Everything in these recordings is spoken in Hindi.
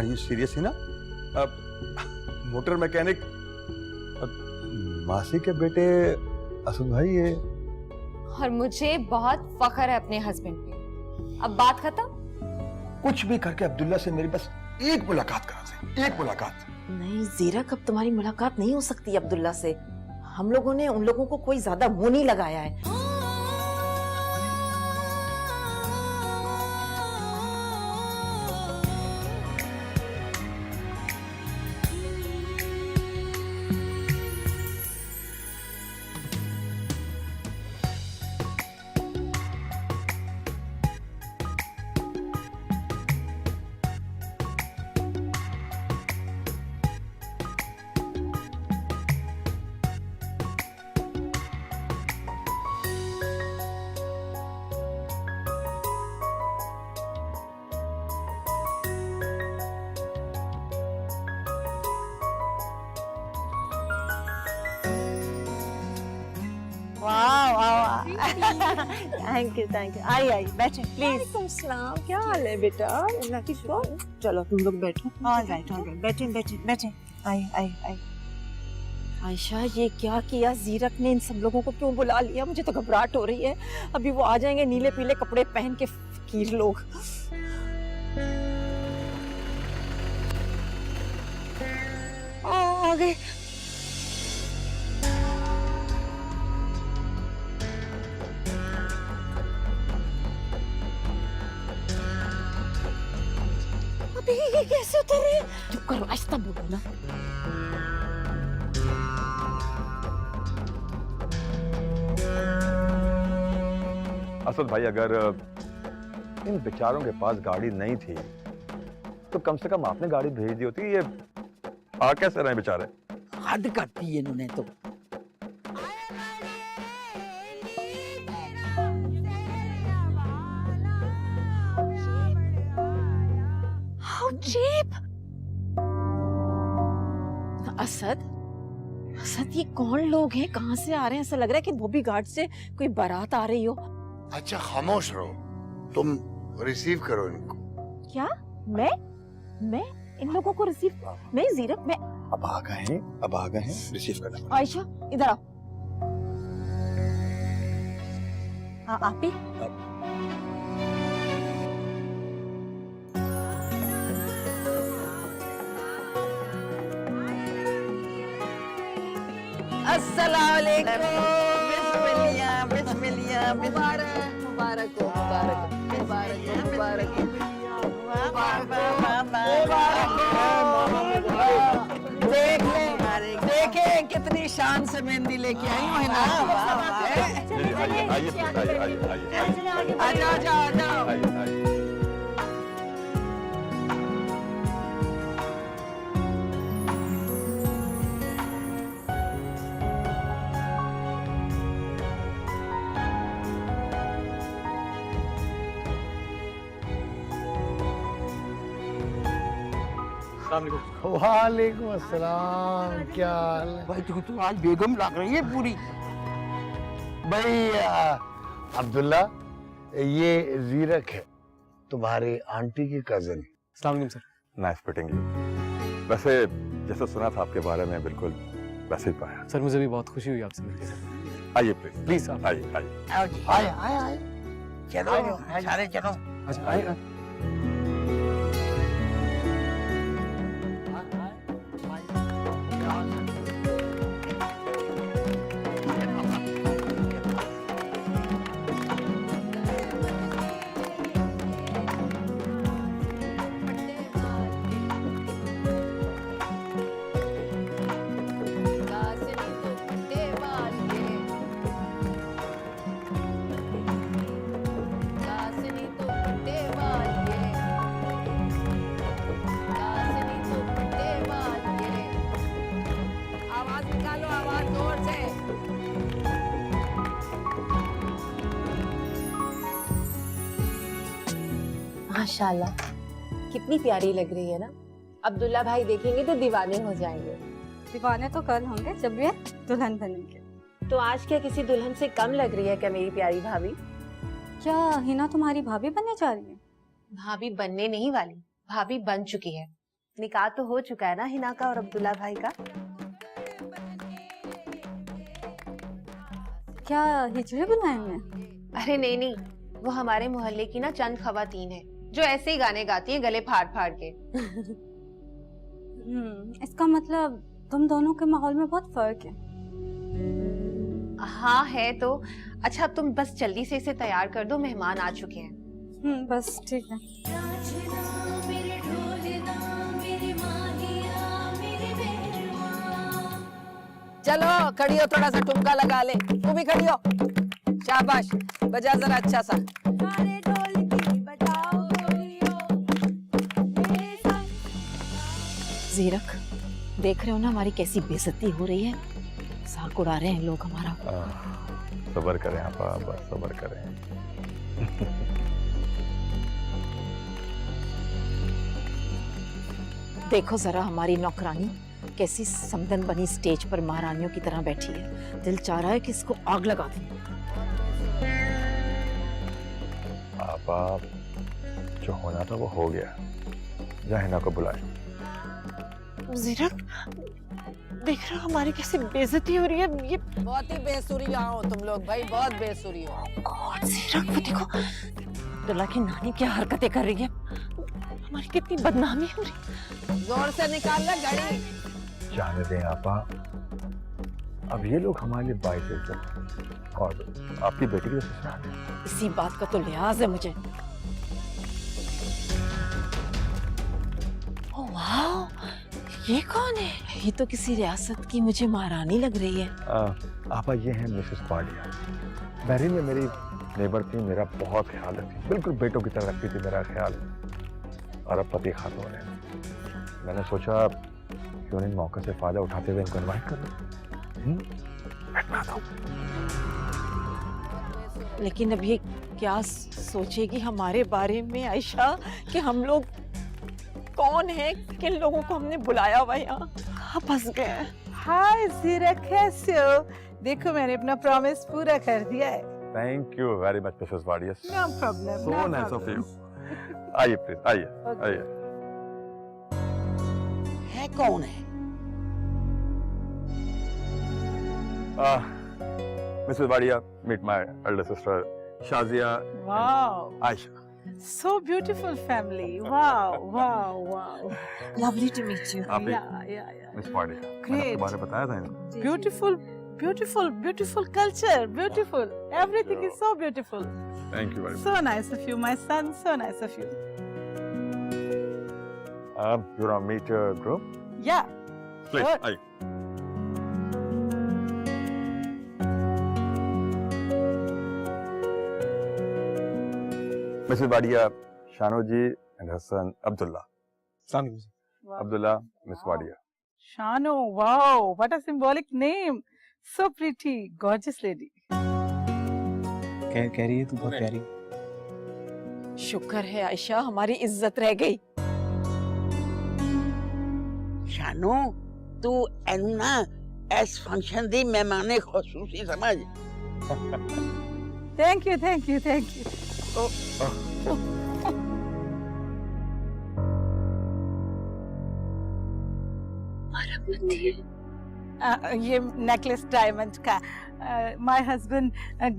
आर यू सीरियस ना? मोटर मैकेनिक मासी के बेटे असद भाई ये। और मुझे बहुत फख्र है अपने हस्बैंड पे। अब बात खत्म। कुछ भी करके अब्दुल्ला से मेरी बस एक मुलाकात करा दे, एक मुलाकात। नहीं जीरक, अब तुम्हारी मुलाकात नहीं हो सकती अब्दुल्ला से। हम लोगों ने उन लोगों को कोई ज्यादा मुंह नहीं लगाया है। थैंक यू आई बैठे प्लीज। क्या हाल है बेटा? चलो तुम लोग बैठो। बैठे आई। आयशा, ये क्या किया जीरक ने? इन सब लोगों को क्यों बुला लिया? मुझे तो घबराहट हो रही है। अभी वो आ जाएंगे नीले पीले कपड़े पहन के फकीर लोग। आ गए। ये कैसे उतर रहे? चुप करो, आहिस्ता बोलो ना। असद भाई, अगर इन बेचारों के पास गाड़ी नहीं थी तो कम से कम आपने गाड़ी भेज दी होती। ये आ कैसे रहे बेचारे? हद करती है इन्होंने तो। असद, ये कौन लोग हैं? कहाँ से आ रहे हैं? ऐसा लग रहा है कि धोबी घाट से कोई बारात आ रही हो। अच्छा खामोश रहो, तुम रिसीव करो इनको। क्या? मैं इन लोगों को रिसीव? नहीं जीरक, मैं अब आ गए हैं रिसीव करना। आयशा इधर आओ। हाँ आप ही। अस्सलामुअलैकुम। बिस्मिल्लाह मुबारक हो। देखें कितनी शान से मेहंदी लेके आई हूँ ना। आजाओ। वालेकुम अस्सलाम। क्या हाल है भाई? तू आज बेगम लग रही है पूरी। भाई? अब्दुल्ला, ये जीरक है, तुम्हारी आंटी की कजन। अस्सलाम वालेकुम सर। Nice meeting you. वैसे जैसा सुना था आपके बारे में बिल्कुल वैसे ही पाया। सर मुझे भी बहुत खुशी हुई आपसे मिलकर। आइए प्लीज आप आइए। आओ जी। आए। चलो सारे चलो। अच्छा आइए। माशाल्लाह, कितनी प्यारी लग रही है ना। अब्दुल्ला भाई देखेंगे तो दीवाने हो जाएंगे। दीवाने तो कल होंगे जब ये दुल्हन बनेंगे। तो आज क्या किसी दुल्हन से कम लग रही है क्या मेरी प्यारी भाभी? क्या हिना तुम्हारी भाभी बनने जा रही है? भाभी बनने नहीं वाली, भाभी बन चुकी है। निकाह तो हो चुका है ना हिना का और अब्दुल्ला भाई का। क्या हिजड़े बुलाए हैं? अरे नहीं नहीं, वो हमारे मोहल्ले की ना चंद खवातीन है जो ऐसे ही गाने गाती हैं गले फाड़ फाड़ के। इसका मतलब तुम दोनों के माहौल में बहुत फर्क है। हाँ है तो। अच्छा अब तुम बस जल्दी से इसे तैयार कर दो, मेहमान आ चुके हैं। बस ठीक है। चलो खड़ी हो, थोड़ा सा ठुमका लगा ले। तू भी खड़ी हो, शाबाश, बजा जरा अच्छा सा। जीरक, देख रहे हो ना हमारी कैसी बेइज्जती हो रही है, मजाक उड़ा रहे हैं लोग हमारा। सबर करें आपा, बस सबर करें। देखो जरा हमारी नौकरानी कैसी समदन बनी स्टेज पर महारानियों की तरह बैठी है। दिल चाह रहा है कि इसको आग लगा दूं। आपा जो होना था वो हो गया, जा हिना को बुलाए। जीरक, देख रहे हो हमारी कैसी बेइज्जती हो रही है। ये बहुत ही बेसुरी हो तुम लोग भाई, बहुत बेसुरी हो। गॉड जीरक, वो देखो अब्दुल्ला की नानी क्या हरकतें कर रही है, हमारी कितनी बदनामी हो रही है। जोर से निकाल ले घड़ी। जाने दें आपा, अब ये लोग हमारे लिए बाइक इज्जत और आपकी बेटी के ससुराल है। इसी बात का तो लिहाज है मुझे। ओह वाह, ये कौन है? ये तो किसी रियासत की मुझे महारानी लग रही है। आपा ये है मिसेस पाडिया। बहरीन में मेरी नेबर थी, मेरा बहुत ख्याल रखती, बिल्कुल बेटों की तरह रखती थी मेरा ख्याल। और अब पति खातून है। मैंने सोचा क्यों नहीं मौके से फायदा उठाते हुए इनको इनवाइट कर लूं। बैठना था। लेकिन अब ये क्या सोचेगी हमारे बारे में आयशा कि हम लोग कौन है, किन लोगों को हमने बुलाया हुआ यहाँ, कहाँ फंस गए। हाय जीरा, कैसे हो? देखो मैंने अपना प्रॉमिस पूरा कर दिया है। Thank you very much Mrs Padia. No problem. So nice of you. आइए प्लीज, आइए आइए। है कौन है? Mrs Padia, meet my elder sister Shazia, wow, Ayesha. so beautiful family. Wow, wow, wow. Lovely to meet you. आप Yeah. मिस पाडिया, मैंने Great. आपके बारे में बताया था इनको। Beautiful culture. Beautiful. Everything is so beautiful. Thank you very much. So nice of you, my son. So nice of you. You want to meet your group? Yeah. Please, Sure. आइए। Mrs Padia, Shano ji and Hasan Abdullah. Abdullah, miss Padia. Shano, wow, what a symbolic name. So pretty, gorgeous lady. कह रही है तू बहुत प्यारी। शुक्र है आयशा, हमारी इज्जत रह गई। शानू, तू एनू ना इस फंक्शन दी मेहमाने खुसूसी समझ। Thank you. ये नेकलेस डायमंड का my husband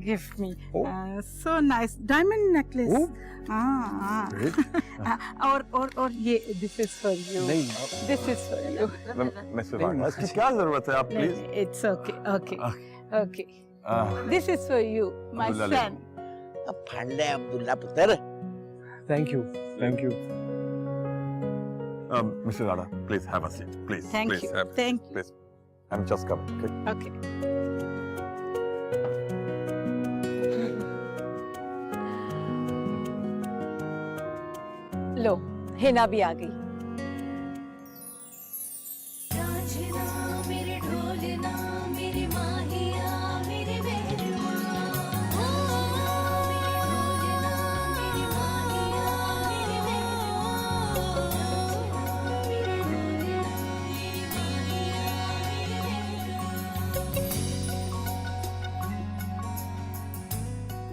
gift me. So nice diamond necklace. और ये दिस इज फॉर यू। नहीं, this is for you. Mrs Padia, इसकी क्या जरूरत है आप please. It's okay. This is for you my Abdullah son. अब फंडे अब्दुल्ला पुत्र। Thank you. मिसेस आडा, please have a seat, please. Thank please, you. have- Thank you. Please, I'm just coming. Okay? Okay. लो, हिना भी आ गई।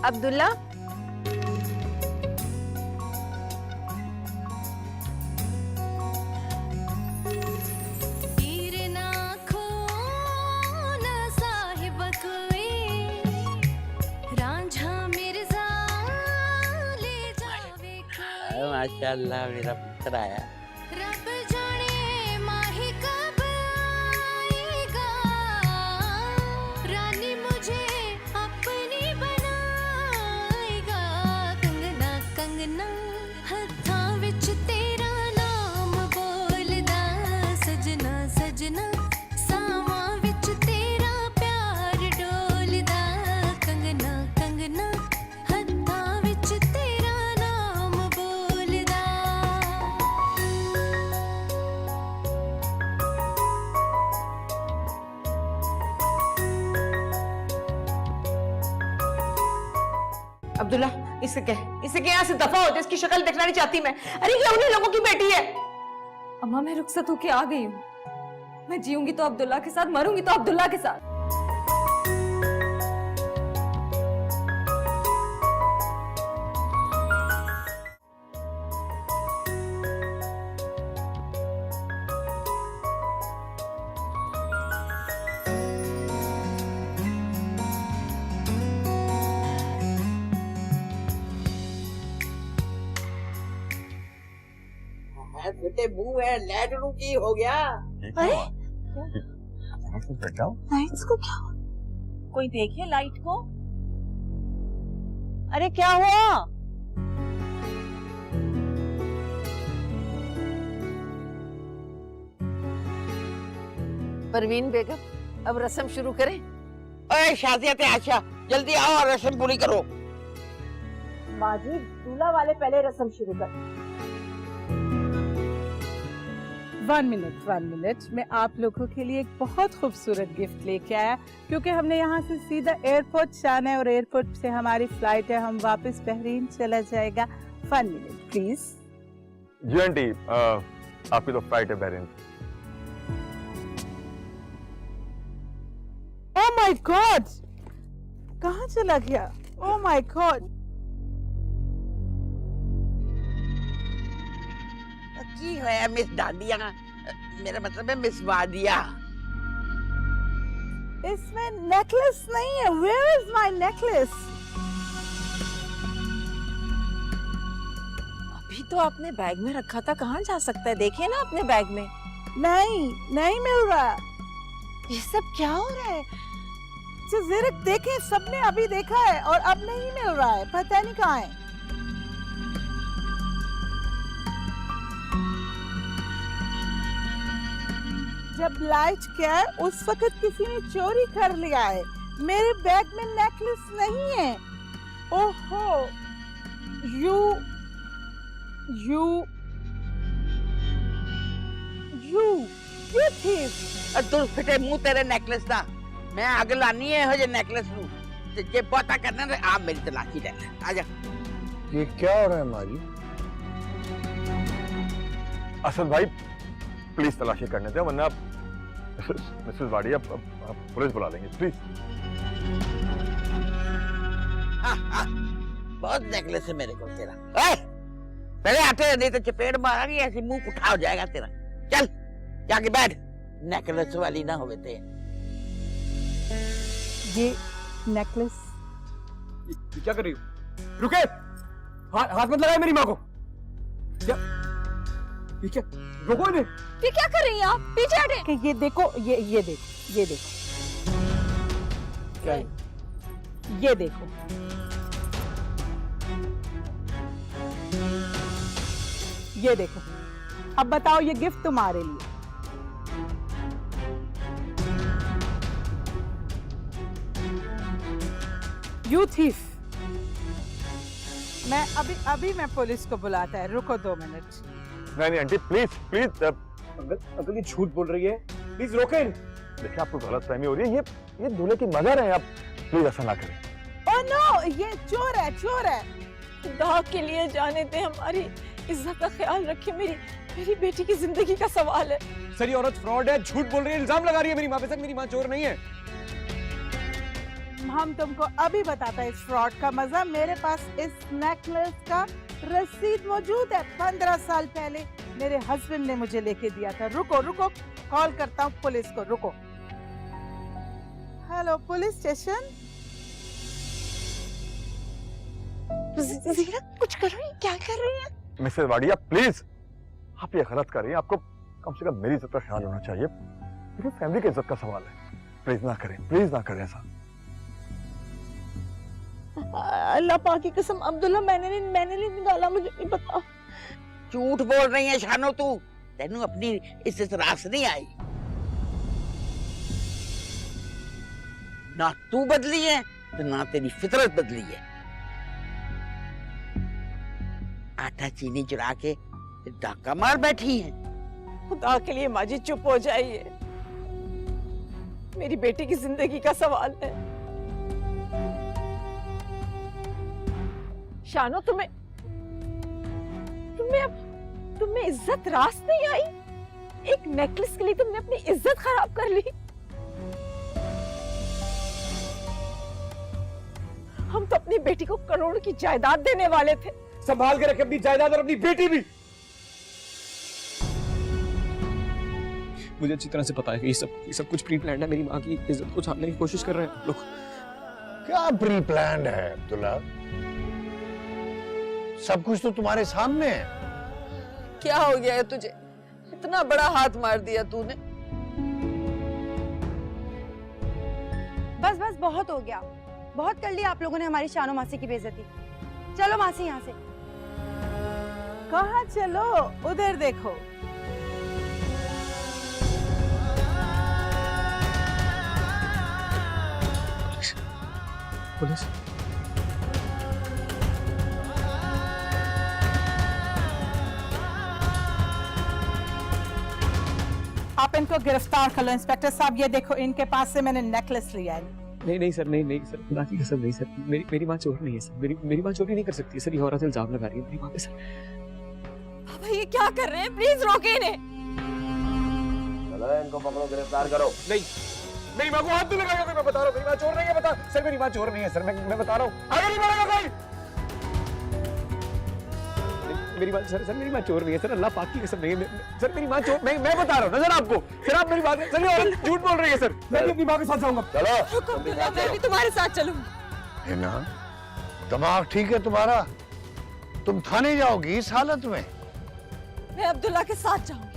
अब्दुल्ला, माशाल्लाह मेरा पुत्र आया। रब जाने माही कब आएगा, रानी मुझे अपनी बनाएगा। कंगना कंगना हत्थां विच तेरा नाम बोलदा, सजना सजना सावां विच तेरा प्यार डोलदा। कंगना कंगना हत्थां विच तेरा नाम बोलदा। अब्दुल्ला, इससे यहाँ से दफा होते, इसकी शक्ल देखना नहीं चाहती मैं। अरे ये उन्हीं लोगों की बेटी है। अम्मा मैं रुखसत होके आ गई हूँ। मैं जीऊंगी तो अब्दुल्ला के साथ, मरूंगी तो अब्दुल्ला के साथ। बेटे मुंह है लैटरू की हो गया। लाइट्स को क्या हुआ? कोई देखे लाइट को? अरे क्या हुआ? परवीन बेगम, अब रस्म शुरू करें। ओए शादियत आशा, जल्दी आओ और रस्म पूरी करो। माँ जी, दूल्हा वाले पहले रस्म शुरू कर। 1 मिनट, मैं आप लोगों के लिए एक बहुत खूबसूरत गिफ्ट लेके आया, क्योंकि हमने यहाँ से सीधा एयरपोर्ट जाना है और एयरपोर्ट से हमारी फ्लाइट है, हम वापस बहरीन चला जाएगा। 1 मिनट प्लीज। जी आंटी, आपकी तो फ्लाइट है बहरीन। ओह माय गॉड, कहाँ चला गया? ओह माय गॉड, की है मिस डांडिया, मेरा मतलब है मिस वादिया। इसमें नेकलेस नहीं है। Where is my necklace? अभी तो आपने बैग में रखा था, कहाँ जा सकता है? देखिए ना अपने बैग में। नहीं मिल रहा। ये सब क्या हो रहा है? जरा देखें, सबने अभी देखा है और अब नहीं मिल रहा है, पता नहीं कहाँ है। जब लाइट क्या है उस वक्त किसी ने चोरी कर लिया है। मेरे बैग में नेकलेस नहीं है। ओहो, ये थी। तू फिटे मुंह तेरे नेकलेस दा, मैं आग लानी है हो जे नेकलेस नू ते जे पता करना ते आप मेरी तलाशी ले ले। आजा। ये क्या हो रहा है माँ जी? असद भाई प्लीज तलाशी करने दे, वरना मिसेस वाडिया पुलिस बुला लेंगे प्लीज। बहुत नेकलेस है मेरे को तेरा। ओए, पहले आते नहीं तो चपेट मारांगी, ऐसे मुंह पुठा हो जाएगा तेरा। चल जाके बैठ, नेकलेस वाली ना होवे ते। ये नेकलेस। क्या कर रही हो? रुके, हाथ मत लगाए मेरी माँ को। क्या? ये क्या? रोको इन्हें। ये क्या कर रही हैं आप? पीछे हटे। कि ये देखो, ये देखो। क्या है? ये देखो। ये देखो। अब बताओ, ये गिफ्ट तुम्हारे लिए। You thief. मैं अभी मैं पुलिस को बुलाता है, रुको 2 मिनट। नहीं आंटी प्लीज प्लीज। अंकल ये झूठ बोल रही है, प्लीज रोके। देखिए आपको गलत फहमी हो रही है, ये दूल्हे की मदर है, आप प्लीज ऐसा ना करें। ओह नो, ये चोर है। खुदा के लिए जाने दे, हमारी इज्जत का ख्याल रखे। मेरी बेटी की जिंदगी का सवाल है। सर ये औरत फ्रॉड है, झूठ बोल रही है, इल्जाम लगा रही है मेरी माँ पे। सर मेरी माँ चोर नहीं है। हम तुमको अभी बताता है इस फ्रॉड का मजा। मेरे पास इस नेकलेस का रसीद मौजूद है। 15 साल पहले मेरे हस्बैंड ने मुझे लेके दिया था। रुको, कॉल करता हूँ पुलिस को, रुको। Hello police station. ज़ीरा, कुछ कर रही है? क्या कर रही है? मिसेस वाडिया प्लीज, आप ये गलत कर रही हैं। आपको कम से कम मेरी इज्जत का ख्याल होना चाहिए। मेरी फैमिली की इज्जत का सवाल है। प्लीज ना करें, प्लीज ना करें ऐसा। अल्लाह पाक की कसम अब्दुल्ला, मैंने नहीं निकाला, मुझे नहीं पता। झूठ बोल रही है शानो तू, तेनू अपनी इज्जत रास नहीं आई। ना तू बदली है तो ना तेरी फितरत बदली है। आटा चीनी चुरा के डाका मार बैठी है। खुदा के लिए माँ जी चुप हो जाइए, मेरी बेटी की जिंदगी का सवाल है। शानो तुम्हें इज्जत रास नहीं आई? एक नेकलेस के लिए तुमने अपनी इज्जत खराब कर ली। हम तो अपनी बेटी को करोड़ की जायदाद देने वाले थे। संभाल के रखे अपनी जायदाद और अपनी बेटी भी। मुझे अच्छी तरह से पता है कि ये सब कुछ प्री प्लान्ड है। मेरी माँ की इज्जत को छानने की कोशिश कर रहे हैं लोग। क्या प्री प्लान्ड है अब्दुल्ला? सब कुछ तो तुम्हारे सामने है। क्या हो गया है तुझे? इतना बड़ा हाथ मार दिया तूने। बस बस बहुत हो गया, बहुत कर लिया आप लोगों ने हमारी शानो मासी की बेइज्जती। चलो मासी यहाँ से। कहाँ चलो? उधर देखो। पुलिस। आप इनको गिरफ्तार कर लो। इंस्पेक्टर साहब ये देखो, इनके पास से मैंने नेकलेस लिया है। नहीं सर, नहीं सर, खुदा की कसम नहीं सर। मेरी माँ चोर नहीं है सर। मेरी माँ चोरी नहीं कर सकती सर। ये औरत इल्जाम लगा रही है मेरी माँ पे सर। पापा ये क्या कर रहे हैं? प्लीज रोके इन्हें। चलो इनको पकड़ो, गिरफ्तार करो। नहीं, मेरी माँ को हाथ तो लगाएगा कोई? मैं बता रहा हूँ मेरी माँ चोर नहीं है। बता सर, मेरी माँ चोर नहीं है सर। मैं बता रहा हूँ, आगे नहीं बढ़ेगा कोई। मेरी माँ सर मेरी माँ चोर नहीं है सर। अल्लाह पाक की कसम नहीं है सर। मेरी माँ चोर, मैं बता रहा हूँ ना सर आपको। सर आप मेरी बात सर, ये औरत झूठ बोल रही है सर। मैं भी अपनी माँ के साथ जाऊंगा। चलो। मैं भी तुम्हारे साथ चलूंगी। है ना, दिमाग ठीक है तुम्हारा? तुम थाने जाओगी इस हालत में? मैं अब्दुल्ला के साथ जाऊंगी।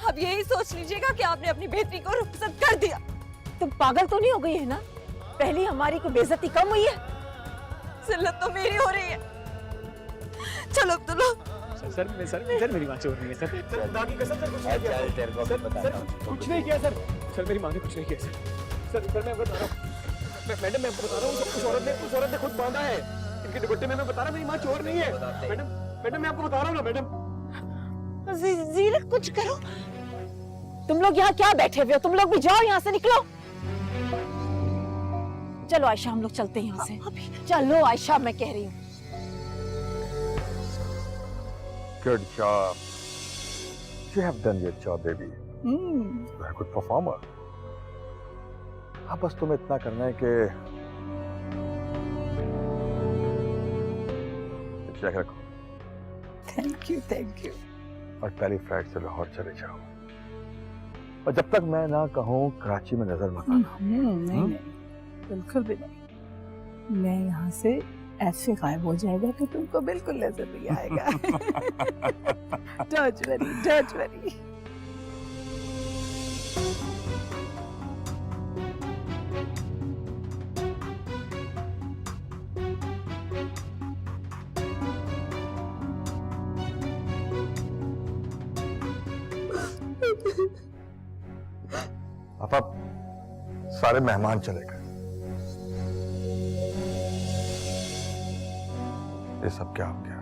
अब यही सोच लीजिएगा कि आपने अपनी बेटी को रुखसत कर दिया। तुम पागल तो नहीं हो गई है ना? पहली हमारी को बेइज्जती कम हुई है, जिल्लत तो मेरी हो रही है। चलो अब्दुल्ला। सर मेरी माँ चोर नहीं है सर। खुदा की कसम सर, कुछ नहीं किया सर। कुछ नहीं किया सर। मेरी माँ ने कुछ नहीं किया सर। मैं बता रहा हूँ मैडम, मैं बता रहा हूँ उस औरत ने खुद बांधा है इनके दुपट्टे में। मैं बता रहा हूँ मेरी माँ चोर नहीं है मैडम। मैं आपको बता रहा हूँ ना मैडम। जीरक कुछ करो। तुम लोग यहाँ क्या बैठे हुए हो? तुम लोग भी जाओ, यहाँ से निकलो। चलो आयशा, हम लोग चलते हैं यहाँ से। चलो आयशा, मैं कह रही हूँ। Good job. You have done your job, baby. You're a good performer. हाँ, बस तुम्हें इतना करना है कि चेक रखो। Thank you. और पहली फ्लाइट से लाहौर चले जाओ। और जब तक मैं ना कहूँ कराची में नजर मत आना। नहीं, बिल्कुल भी नहीं। मैं यहाँ से ऐसे गायब हो जाएगा कि तुमको बिल्कुल नजर नहीं आएगा। Don't worry. अब सारे मेहमान चले गए। ये सब क्या हो गया?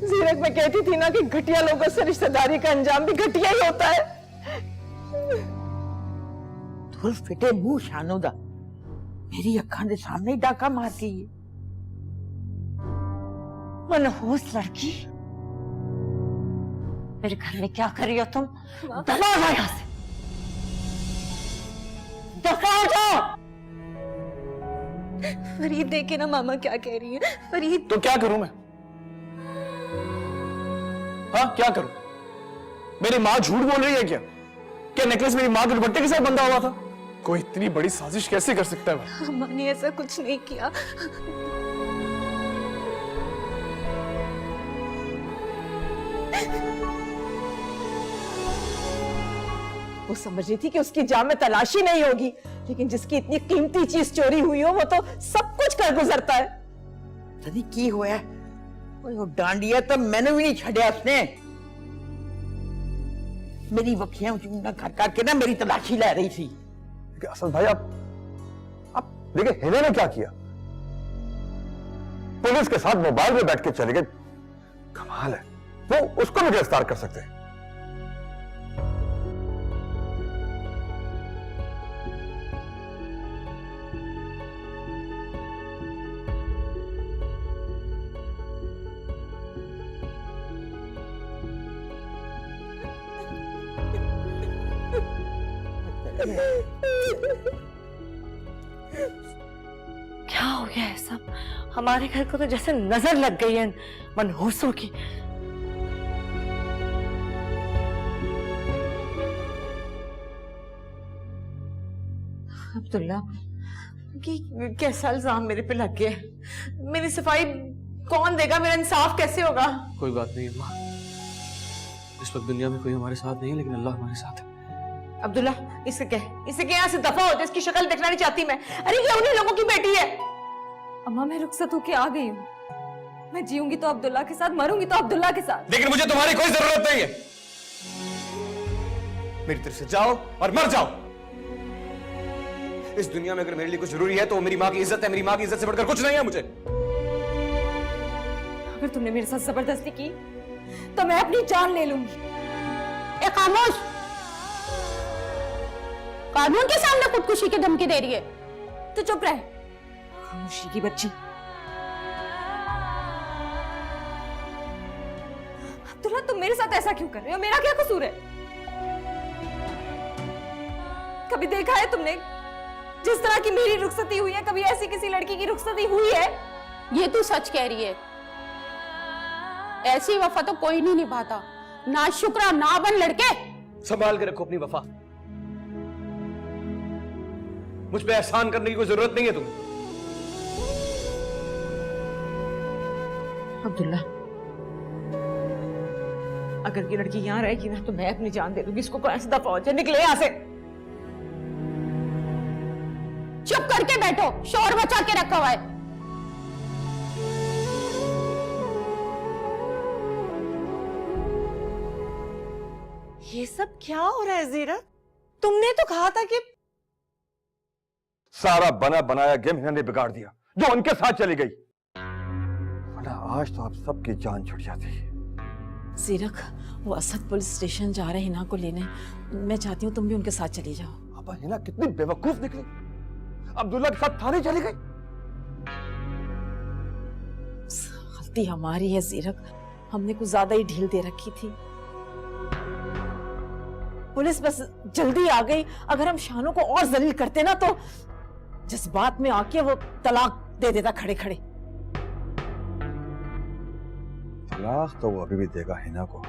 जीरक, मैं कहती थी ना कि घटिया लोगों से रिश्तेदारी का अंजाम भी घटिया ही होता है। धुल फिटे मुंह शानोदा, मेरी अखां दे सामने ही डाका मार के ये मनहूस लड़की। मेरे घर में क्या कर रही हो तुम? दफा हो जाओ यहाँ से, दफा हो जाओ। फरीद देखे ना मामा क्या कह रही है। फरीद तो क्या करूं मैं? हाँ, क्या करूं? मेरी माँ झूठ बोल रही है क्या? क्या नेकलेस मेरी माँ के दुपट्टे के साथ बंधा हुआ था? कोई इतनी बड़ी साजिश कैसे कर सकता है भाई? अम्मा ने ऐसा कुछ नहीं किया। वो समझ रही थी कि उसकी जान में तलाशी नहीं होगी, लेकिन जिसकी इतनी कीमती चीज चोरी हुई हो वो तो सब कुछ कर गुजरता है। तभी की होया वो डांडिया तो मैंने भी नहीं छड़िया उसने। मेरी वखियां चूंगा कर करके ना मेरी तलाशी ले रही थी। असद भाई आप देखिए हिना ने क्या किया, पुलिस के साथ मोबाइल में बैठ के चले गए। कमाल है, वो उसको भी गिरफ्तार कर सकते हैं। क्या हो गया है सब? हमारे घर को तो जैसे नजर लग गई है मनहूसों की। अब्दुल्ला कि कैसा इल्जाम मेरे पे लग गया? मेरी सफाई कौन देगा? मेरा इंसाफ कैसे होगा? कोई बात नहीं अम्मा, इस वक्त दुनिया में कोई हमारे साथ नहीं है, लेकिन अल्लाह हमारे साथ है। अब्दुल्ला इससे यहाँ से दफा होते, इसकी शक्ल देखना नहीं चाहती मैं। अरे ये उन्हीं लोगों की बेटी है। अम्मा मैं रुखसत होके आ गई हूँ। मैं जीऊंगी तो अब्दुल्ला के साथ, मरूंगी तो अब्दुल्ला के साथ। लेकिन मुझे तुम्हारी कोई जरूरत नहीं है। मेरी तरफ से जाओ और मर जाओ। इस दुनिया में अगर मेरे लिए कुछ जरूरी है तो वो मेरी माँ की इज्जत है। मेरी माँ की इज्जत से बढ़कर कुछ नहीं है मुझे। अगर तुमने मेरे साथ जबरदस्ती की तो मैं अपनी जान ले लूंगी। खामोश, कानून के सामने खुदकुशी की धमकी दे रही है तो चुप रहे। खामोशी की बच्ची। अब्दुल्ला तुम मेरे साथ ऐसा क्यों कर रहे हो? मेरा क्या कसूर है? कभी देखा है तुमने जिस तरह की मेरी रुखसती हुई है, कभी ऐसी किसी लड़की की रुखसती हुई है? ये तू सच कह रही है। ऐसी वफा तो कोई नहीं निभाता। ना शुक्रा ना बन लड़के। संभाल के रखो अपनी वफा। मुझ पे एहसान करने की कोई जरूरत नहीं है तुम्हें। अब्दुल्ला अगर ये लड़की यहाँ रहेगी ना तो मैं अपनी जान दे दूंगी इसको। कौन सा दफा हो जाए, निकले यहाँ से। चुप करके बैठो, शोर मचा के रखा हुआ है। ये सब क्या हो रहा है जीरा? तुमने तो कहा था कि सारा बना बनाया गेम हिना ने बिगाड़ दिया, जो उनके साथ चली गई। वरना आज तो आप सबकी जान छुट जाती। जीरक वो असद पुलिस स्टेशन जा रहे हैं हिना को लेने। मैं चाहती हूँ तुम भी उनके साथ चली जाओ। अब हिना कितनी बेवकूफ निकली, अब्दुल्ला के साथ थाने चली गई। गलती हमारी है जीरक, हमने कुछ ज्यादा ही ढील दे रखी थी। पुलिस बस जल्दी आ गई। अगर हम शानों को और जलील करते ना तो जज्बात में आके वो तलाक दे देता खड़े खड़े। तलाक तो वो अभी भी देगा हिना को।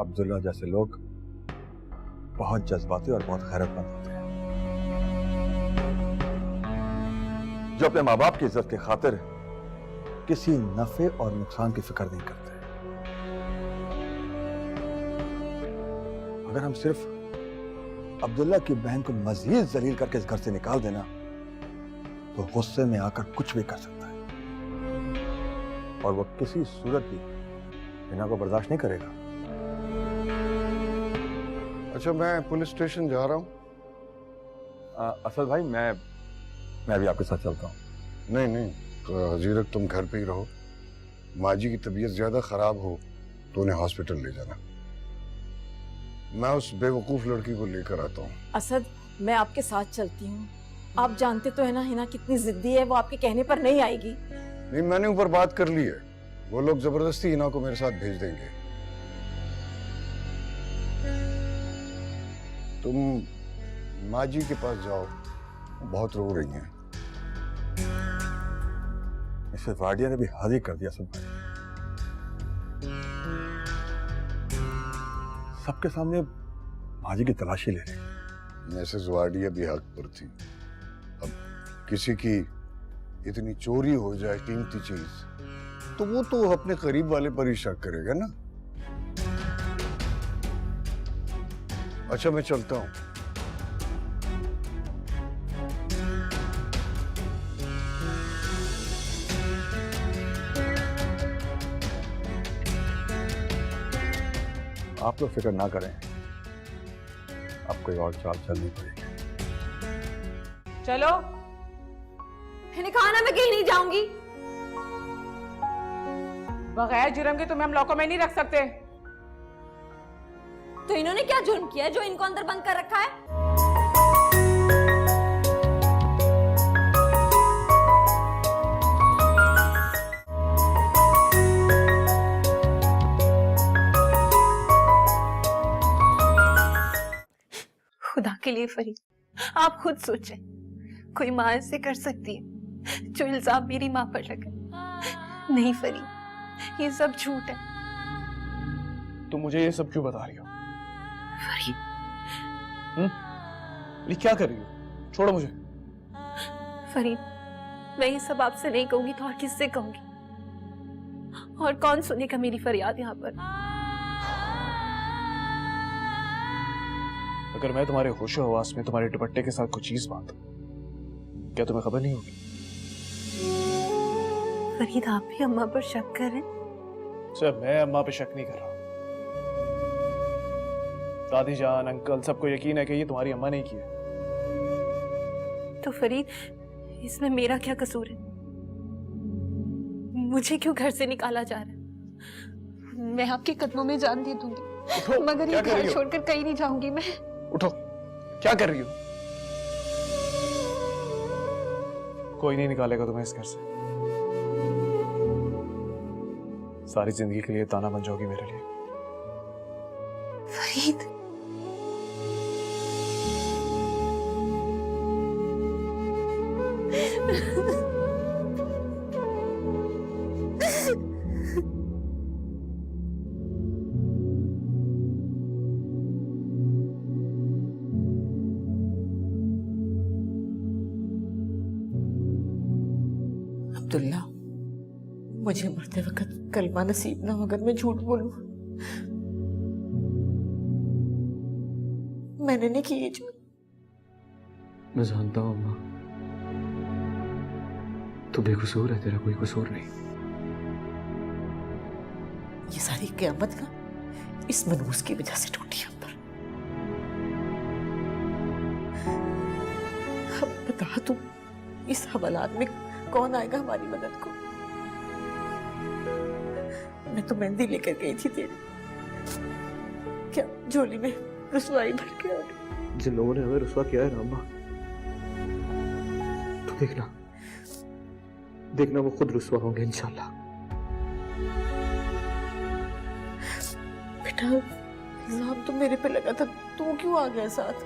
अब्दुल्ला जैसे लोग बहुत जज्बाती और बहुत खैरतमंद होते हैं, जो अपने माँ बाप की इज्जत की खातिर किसी नफे और नुकसान की फिक्र नहीं करते। अगर हम सिर्फ अब्दुल्ला की बहन को मजीद जलील करके इस घर से निकाल देना तो गुस्से में आकर कुछ भी कर सकता है, और वो किसी सूरत भी हिना को बर्दाश्त नहीं करेगा। अच्छा मैं पुलिस स्टेशन जा रहा हूँ। असद भाई मैं भी आपके साथ चलता हूँ। नहीं नहीं, तो जीरक तुम घर पे ही रहो। माँ जी की तबीयत ज्यादा खराब हो तो उन्हें हॉस्पिटल ले जाना। मैं उस बेवकूफ लड़की को लेकर आता हूँ। असद मैं आपके साथ चलती हूँ। आप जानते तो है ना हिना कितनी जिद्दी है, वो आपके कहने पर नहीं आएगी। नहीं, मैंने ऊपर बात कर ली है, वो लोग जबरदस्ती हिना को मेरे साथ भेज देंगे। तुम माँ जी के पास जाओ, बहुत रो रही हैं। मिसेस वाडिया ने भी हद ही कर दिया सब भाई। सबके सामने माँ जी की तलाशी ले रही। मिसेस वाडिया भी हक पर थी। अब किसी की इतनी चोरी हो जाए कीमती चीज तो वो तो अपने करीब वाले पर ही शक करेगा ना। अच्छा मैं चलता हूं। आप लोग फिक्र ना करें, अब कोई और चाल चलनी पड़ेगी। चलो। मैंने कहा ना मैं कहीं नहीं जाऊंगी। बगैर जुर्म के तुम्हें हम लॉकर में नहीं रख सकते। तो इन्होंने क्या जुर्म किया जो इनको अंदर बंद कर रखा है? खुदा के लिए फरीद, आप खुद सोचें, कोई माँ ऐसे कर सकती है जो इल्जाम मेरी माँ पर लगे? नहीं फरीद, ये सब झूठ है। तुम मुझे ये सब क्यों बता रही हो? फरीद, ये क्या कर रही हो? छोड़ो मुझे। फरीद, मैं ये सब आपसे नहीं कहूंगी तो और किससे कहूंगी? और कौन सुनेगा मेरी फरियाद यहाँ पर? अगर मैं तुम्हारे होशो हवास में तुम्हारे दुपट्टे के साथ कुछ चीज बांधूं, क्या तुम्हें खबर नहीं होगी? फरीद, आप भी अम्मा पर शक कर रहे हैं? सर, मैं अम्मा पे शक नहीं कर रहा। दादी जान, अंकल, सबको यकीन है कि ये तुम्हारी अम्मा ने की है। तो फरीद, इसमें मेरा क्या कसूर है? मुझे क्यों घर से निकाला जा रहा है? मैं आपके कदमों में जान दे दूंगी, मगर ये घर छोड़कर कहीं नहीं जाऊंगी मैं। उठो, क्या कर रही हो? कोई नहीं निकालेगा तुम्हें इस घर से। सारी जिंदगी के लिए ताना बन जाओगी मेरे लिए। फरीद, अब्दुल्ला, मुझे मरते वक्त कलमा नसीब ना हो अगर मैं झूठ बोलूं। मैंने नहीं की ये झूठ। मैं जानता हूँ अम्मा, तू बेकसूर है, तेरा कोई कसूर नहीं। ये सारी क़यामत का इस मनहूस की वजह से टूटी हम पर। अब बता तू, इस हवालात में कौन आएगा हमारी मदद को? मैं तो मेहंदी लेकर गई थी तेरी, क्या झोली में रुसवाई भर के आ गई? जिन लोगों ने हमें रुसवा किया है ना अम्मा, तो देखना वो खुद रुसवा होंगे इंशाल्लाह। बेटा, इल्जाम तो मेरे पे लगा था, तू क्यों आ गया साथ?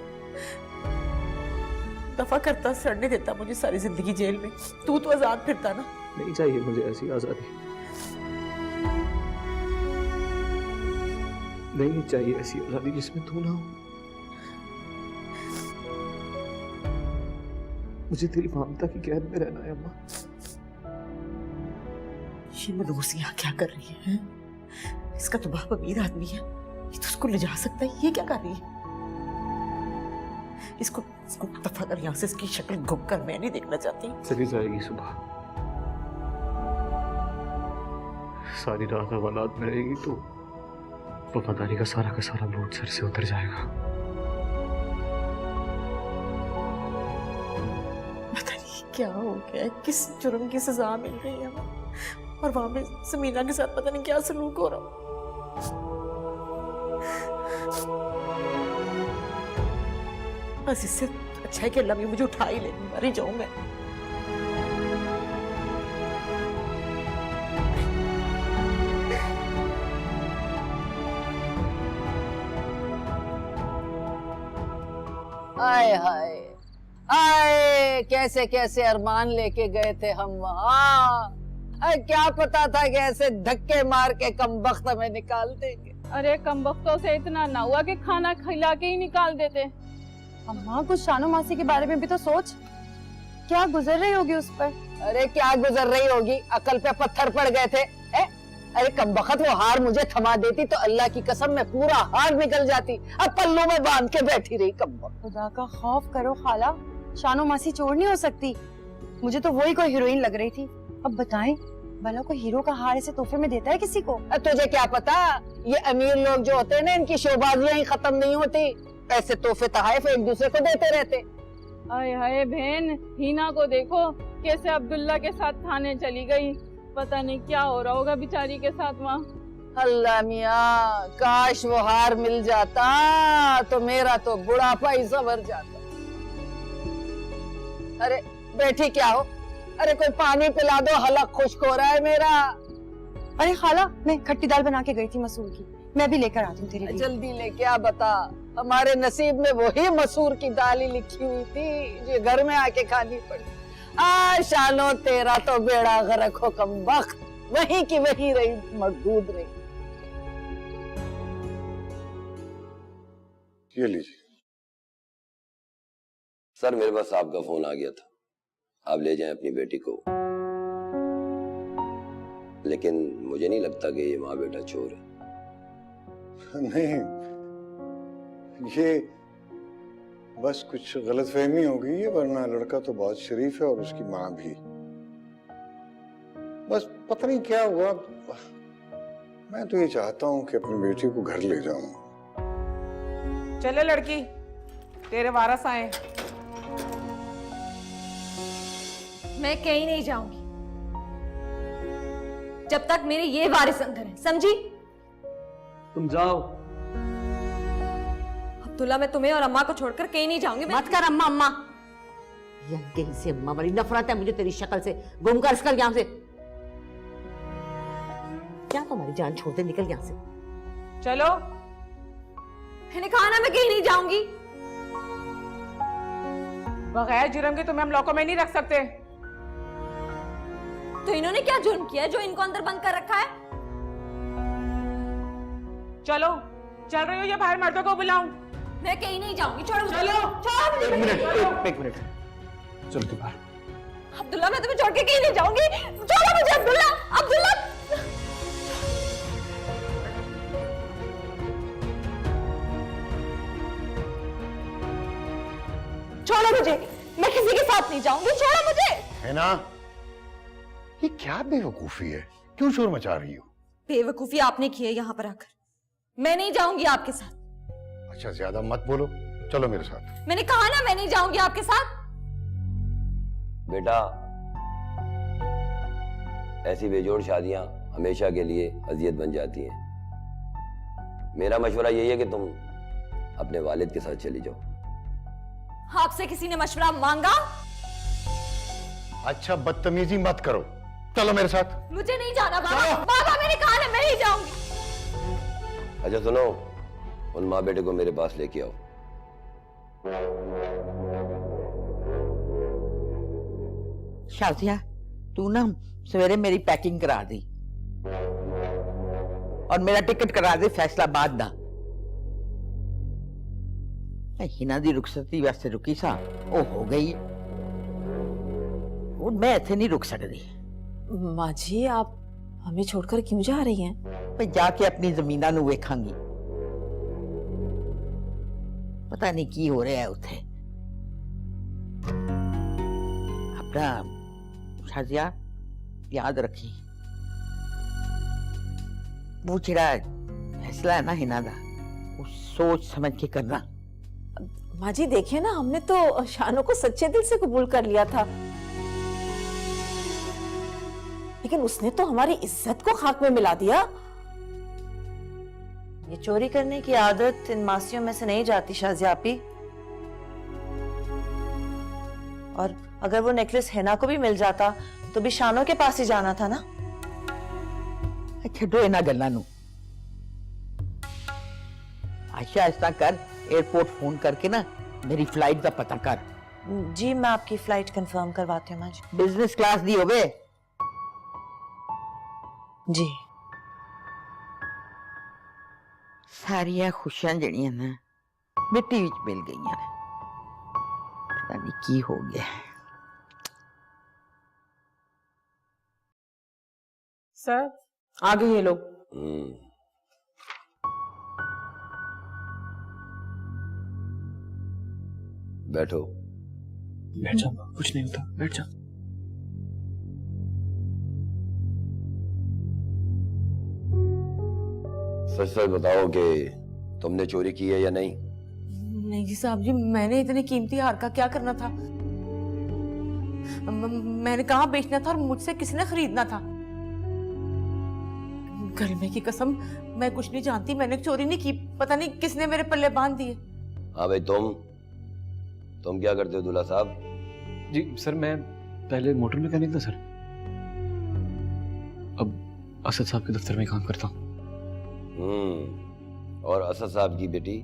दफा करता, सड़ने देता मुझे सारी जिंदगी जेल में। तू तो आजाद फिरता ना। नहीं चाहिए मुझे ऐसी आजादी, नहीं चाहिए ऐसी आजादी जिसमें तू ना हो। मुझे तेरी ममता की कैद में रहना है अम्मा। ये मनहूस यहाँ क्या कर रही है? इसका तो बाप अमीर आदमी है, ये तो उसको ले जा सकता है। ये क्या कर रही है? इसको दफा कर यहाँ से, इसकी शक्ल घुम कर मैं नहीं देखना चाहती। चली जाएगी सुबह, सारी रात हवालात में रहेगी तो वफादारी का सारा बोझ सर से उतर जाएगा। पता नहीं क्या हो गया, किस जुर्म की सजा मिल रही है हमें, और वहां पे समीना के साथ पता नहीं क्या सलूक हो रहा। बस इससे अच्छा है कि अल्लाह मुझे उठा ही ले, मर ही जाऊं मैं। हाय हाय हाय, कैसे कैसे अरमान लेके गए थे हम वहाँ। क्या पता था कि ऐसे धक्के मार के कमबख्त हमें निकाल देंगे। अरे कमबख्तों से इतना ना हुआ कि खाना खिला के ही निकाल देते। अम्मा, कुछ शानो मासी के बारे में भी तो सोच, क्या गुजर रही होगी उस पर। अरे क्या गुजर रही होगी, अकल पे पत्थर पड़ गए थे। अरे कमबख्त वो हार मुझे थमा देती तो अल्लाह की कसम में पूरा हार निकल जाती। अब पल्लू में बांध के बैठी रही कमबख्त। खुदा का खौफ करो खाला, शानो मासी चोर नहीं हो सकती। मुझे तो वही कोई हीरोइन लग रही थी। अब बताएं, भला कोई हीरो का हार ऐसे तोहफे में देता है किसी को? तुझे क्या पता, ये अमीर लोग जो होते हैं ना, इनकी शोबाजियां ही खत्म नहीं होती। ऐसे तोहफे तहाइफ एक दूसरे को देते रहते। हाय हाय बहन, हिना को देखो कैसे अब्दुल्ला के साथ थाने चली गई। पता नहीं क्या हो रहा होगा बेचारी के साथ वहाँ। अल्लाह मियाँ, काश वो हार मिल जाता तो मेरा तो बुढ़ापा ही सवर जाता। अरे बैठी क्या हो? अरे कोई पानी पिला दो, हलक खुश्क हो रहा है मेरा। अरे खाला, मैं खट्टी दाल बना के गई थी मसूर की, मैं भी लेकर आती हूँ तेरे लिए। जल्दी लेके आ। बता, हमारे नसीब में वही मसूर की दाल ही लिखी हुई थी जो घर में आके खानी पड़ी। शानो तेरा तो बेड़ा गर्क हो कमबख्त, वही की वही रही, मरदूद रही। ये लीजिए। सर मेरे पास आपका फोन आ गया था, आप ले जाएं अपनी बेटी को, लेकिन मुझे नहीं लगता कि ये माँ बेटा चोर है। नहीं, ये बस कुछ गलतफहमी हो गई है, वरना लड़का तो बहुत शरीफ है और उसकी माँ भी। बस पता नहीं क्या हुआ, मैं तो ये चाहता हूँ कि अपनी बेटी को घर ले जाऊं। चले लड़की, तेरे वारस आए। मैं कहीं नहीं जाऊंगी जब तक मेरे ये वारिस अंदर है, समझी? तुम जाओ। अब्दुल्ला, मैं तुम्हें और अम्मा को छोड़कर कहीं नहीं जाऊंगी। मत कर अम्मा अम्मा, यही से अम्मा, बड़ी नफरत है मुझे तेरी शक्ल से। गुम कर इसका यहाँ से। क्या तुम्हारी जान छोड़ दे, निकल यहाँ से। चलो। मैंने कहा ना मैं कहीं नहीं जाऊंगी। बगैर जुर्म के तुम्हें हम लॉकर में नहीं रख सकते। तो इन्होंने क्या जुर्म किया है जो इनको अंदर बंद कर रखा है? चलो, चल रही हो या बाहर मर्दों को बुलाऊं? मैं कहीं नहीं जाऊंगी, छोड़ो मुझे। चलो। छोड़ो मुझे। एक मिनट, चल तू बाहर। अब्दुल्ला, मैं तुम्हें छोड़ के कहीं नहीं जाऊंगी। छोड़ो मुझे अब्दुल्ला। अब्दुल्ला, छोड़ो मुझे, मैं किसी के साथ नहीं जाऊंगी। छोड़ो मुझे। है ना, ये क्या बेवकूफी है, क्यों शोर मचा रही हो? बेवकूफी आपने की है यहाँ पर आकर। मैं नहीं जाऊंगी आपके साथ। अच्छा ज्यादा मत बोलो, चलो मेरे साथ। मैंने कहा ना मैं नहीं जाऊंगी आपके साथ। बेटा, ऐसी बेजोड़ शादियां हमेशा के लिए अजियत बन जाती हैं। मेरा मशवरा यही है कि तुम अपने वालिद के साथ चली जाओ। आपसे किसी ने मशवरा मांगा? अच्छा बदतमीजी मत करो, चलो मेरे साथ। मुझे नहीं जाना बाबा। बाबा, मैंने कहा ना मैं नहीं जाऊंगी। अच्छा सुनो, उन माँ बेटे को मेरे पास लेके आओ। शाजिया, तू ना सवेरे मेरी पैकिंग करा दी और मेरा टिकट करा दे फैसलाबाद दा। हिना दी रुखसती वास्ते रुकी सा, ओ हो गई। और मैं इथे नहीं रुक सकती। माँ जी, आप हमें छोड़कर क्यों जा रही हैं? मैं जाके अपनी जमीना नु वेखांगी। पता नहीं की हो रहा है उथे। अपना शाजिया याद रखी, वो जिहड़ा फैसला है ना हिना दा, वो सोच समझ के करना। माँ जी देखिए ना, हमने तो शानो को सच्चे दिल से कबूल कर लिया था, लेकिन उसने तो हमारी इज्जत को खाक में मिला दिया। ये चोरी करने की आदत इन मासियों में से नहीं जाती शाजिया आपी। और अगर वो नेकलेस हिना को भी मिल जाता तो भी शानो के पास ही जाना था ना। छड्डो इन्हां गल्लां नूं। आशा ऐसा कर, एयरपोर्ट फोन करके ना मेरी फ्लाइट का पता कर। जी मैं आपकी फ्लाइट कंफर्म करवाती हूँ माँ जी। बिजनेस क्लास दी होवे। जी। सारिया खुशियां जड़ियां ना मिट्टी विच मिल गईयां ने। पता नहीं की हो गया। सर, आ गए ये लोग। बैठो। बैठ जा, कुछ नहीं होता, बैठ जा। सच सच बताओ कि तुमने चोरी की है या नहीं? नहीं जी साहब जी, मैंने इतने कीमती हार का क्या करना था? मैंने कहाँ बेचना था और मुझसे किसने खरीदना था? गलमे की कसम, मैं कुछ नहीं जानती, मैंने चोरी नहीं की, पता नहीं किसने मेरे पल्ले बांध दिए। हाँ भाई, तुम क्या करते हो दूल्हा साहब? जी सर, मैं पहले मोटर मैकेनिक था सर, अब असद साहब के दफ्तर में काम करता हूँ। और असद साहब की बेटी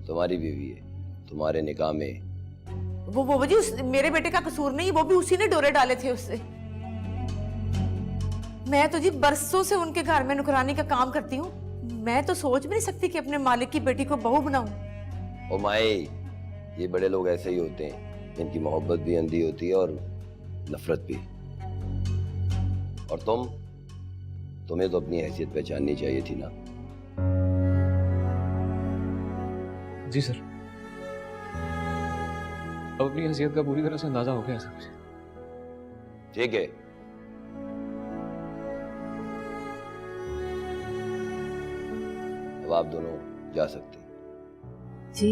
तुम्हारी बीवी है, तुम्हारे निकाह में। वो जी मेरे बेटे का कसूर नहीं, वो भी उसी ने डोरे डाले थे उससे। मैं तो जी बरसों से उनके घर में नुकरानी का काम करती हूँ, मैं तो सोच भी नहीं सकती कि अपने मालिक की बेटी को बहू बनाऊं। ओ माई, ये बड़े लोग ऐसे ही होते हैं, इनकी मोहब्बत भी अंधी होती है और नफरत भी। और तुम्हें तो अपनी हैसियत पहचाननी चाहिए थी ना। जी सर, अब अपनी हैसियत का पूरी तरह से अंदाजा हो गया सर। ठीक है, अब आप दोनों जा सकते हैं। जी?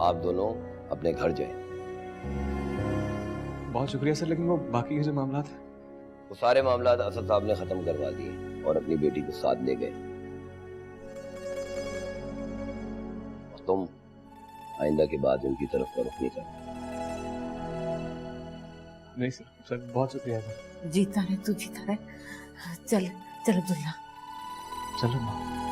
आप दोनों अपने घर जाएं। बहुत शुक्रिया सर, लेकिन वो बाकी के जो मामला थे, वो सारे मामला असद साहब ने खत्म करवा दिए और अपनी बेटी को साथ ले गए। और तुम आइंदा के बाद उनकी तरफ का रुख नहीं करना। नहीं सर, बहुत शुक्रिया सर। जीता रहे तू, जीता रहे। चल चल अब्दुल्ला, चलो माँ।